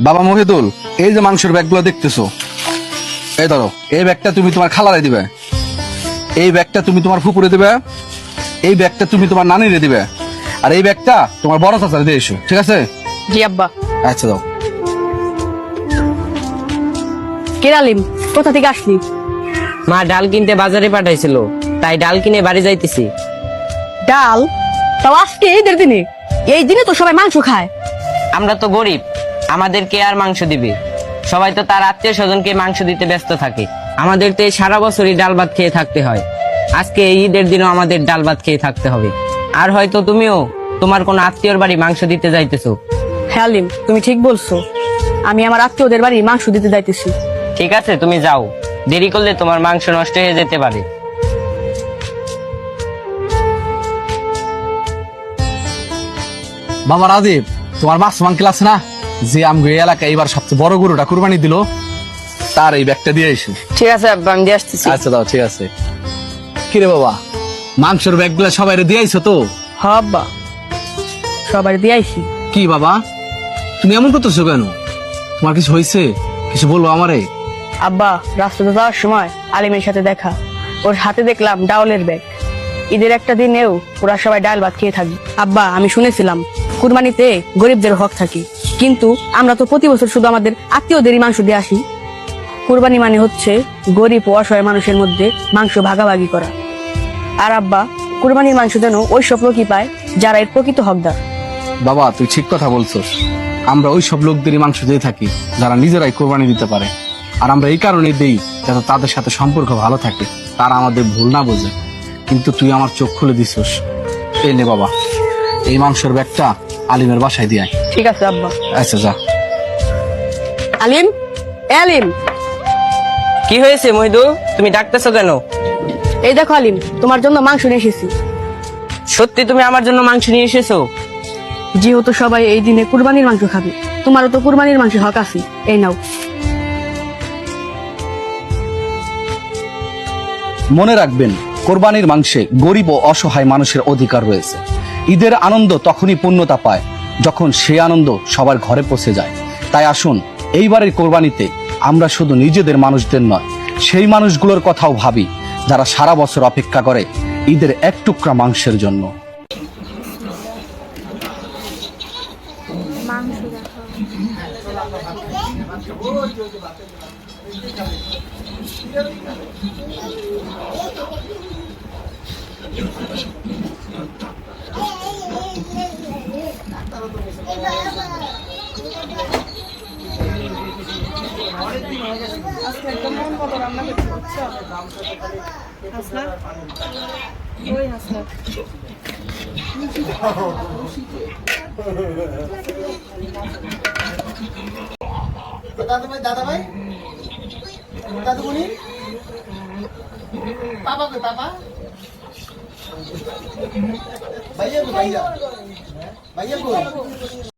বাবা মহিদুল, এই যে মাংসের ব্যাগগুলো দেখতেছো, এই ধরো, এই ব্যাগটা তুমি তোমার খালারে দিবে, এই ব্যাগটা তুমি তোমার ফুপুরে দিবে, এই ব্যাগটা তুমি তোমার নানিরে দিবে, আর এই ব্যাগটা তোমার বড় চাচারে দিয়ে এসো, ঠিক আছে? জি আব্বা। আচ্ছা দাও। কেরালিম, কোথা থেকে আসলি? মা ডাল কিনতে বাজারে পাঠাইছিল, তাই ডাল কিনে বাড়ি যাইতেছি। ডাল? তাও আজকে ঈদের দিনে? এই দিনে তো সবাই মাংস খায়। আমরা তো গরিব, আমাদেরকে আর মাংস দিবে? সবাই তো তার আত্মীয় স্বজনকে মাংস দিতে ব্যস্ত থাকে, আমাদের তো এই সারা বছরই ডাল ভাত খেয়ে থাকতে হয়। আজকে এই ঈদের দিনও আমাদের ডাল ভাত খেয়ে থাকতে হবে। আর হয়তো তুমিও তোমার কোন আত্মীয়র বাড়ি মাংস দিতে যাইতেছো। হ্যাঁ আলিম, তুমি ঠিক বলছো। আমি আমার আত্মীয়দের বাড়ি মাংস দিতে যাইতেছি। ঠিক আছে, তুমি যাও, দেরি করলে তোমার মাংস নষ্ট হয়ে যেতে পারে। বাবা রাজীব, তোমার মাছ আঙ্কেল আছে না, যে আমগো এই এলাকায় এবার সবচেয়ে বড় গরুটা কুরবানি দিল, তার এই ব্যাগটা দিয়ে এসো। ঠিক আছে আব্বা, আমি দিয়ে আসতেছি। আচ্ছা দাও, ঠিক আছে। কিরে বাবা, মাংসের ব্যাগগুলা সবাই দিয়ে আইছো তো? হ্যাঁ আব্বা, সবাই দিয়ে আইছি। কি বাবা, তুমি এমন করতেছো কেন? তোমার কিছু হয়েছে? কিছু বলবো আমারে? আব্বা, রাস্তাতে যাওয়ার সময় আলিমের সাথে দেখা, ওর হাতে দেখলাম ডাউলের ব্যাগ। ঈদের একটা দিনেও ওরা সবাই ডাল ভাত খেয়ে থাকবে। আব্বা, আমি শুনেছিলাম কুরবানিতে গরিবদের হক থাকে, কিন্তু আমরা তো প্রতি বছর শুধু আমাদের আত্মীয়দেরই মাংস দিয়ে আসি। কুরবানি মানে হচ্ছে গরিব ও অসহায় মানুষের মধ্যে মাংস ভাগাভাগি করা। আর আব্বা, কুরবানির মাংস যেন ওই সব লোকই পায় যারা এর প্রকৃত হকদার। বাবা, তুই ঠিক কথা বলছস। আমরা ওই সব লোকদেরই মাংস দিয়ে থাকি যারা নিজেরাই কোরবানি দিতে পারে, আর আমরা এই কারণে দেই যাতে তাদের সাথে সম্পর্ক ভালো থাকে, তারা আমাদের ভুল না বোঝে। কিন্তু তুই আমার চোখ খুলে দিছস। এই নে বাবা, এই মাংসের ব্যাগটা আলিমের বাসায় দিয়ে আয়। ঠিক আছে আব্বা। আচ্ছা যা। আলিম, এ আলিম, কি হয়েছে মহিদুল, তুমি ডাকতেছো কেন? এই দেখো আলিম, তোমার জন্য মাংস নিয়ে এসেছি। সত্যি তুমি আমার জন্য মাংস নিয়ে এসেছো? যেহেতু সবাই এই দিনে কুরবানির মাংস খাবে, তোমারও তো কুরবানির মাংস হক আছে, এই নাও। মনে রাখবেন, কোরবানির মাংসে গরিব ও অসহায় মানুষের অধিকার রয়েছে। ঈদের আনন্দ তখনই পূর্ণতা পায় যখন সেই আনন্দ সবার ঘরে পৌঁছে যায়। তাই আসুন, এইবারের কোরবানিতে আমরা শুধু নিজেদের মানুষদের নয়, সেই মানুষগুলোর কথাও ভাবি যারা সারা বছর অপেক্ষা করে ঈদের এক টুকরা মাংসের জন্য। দাদা ভাই দাদু বলি পাপা কই পাপা ভাইয়া ভাইয়া ভাইয়া কই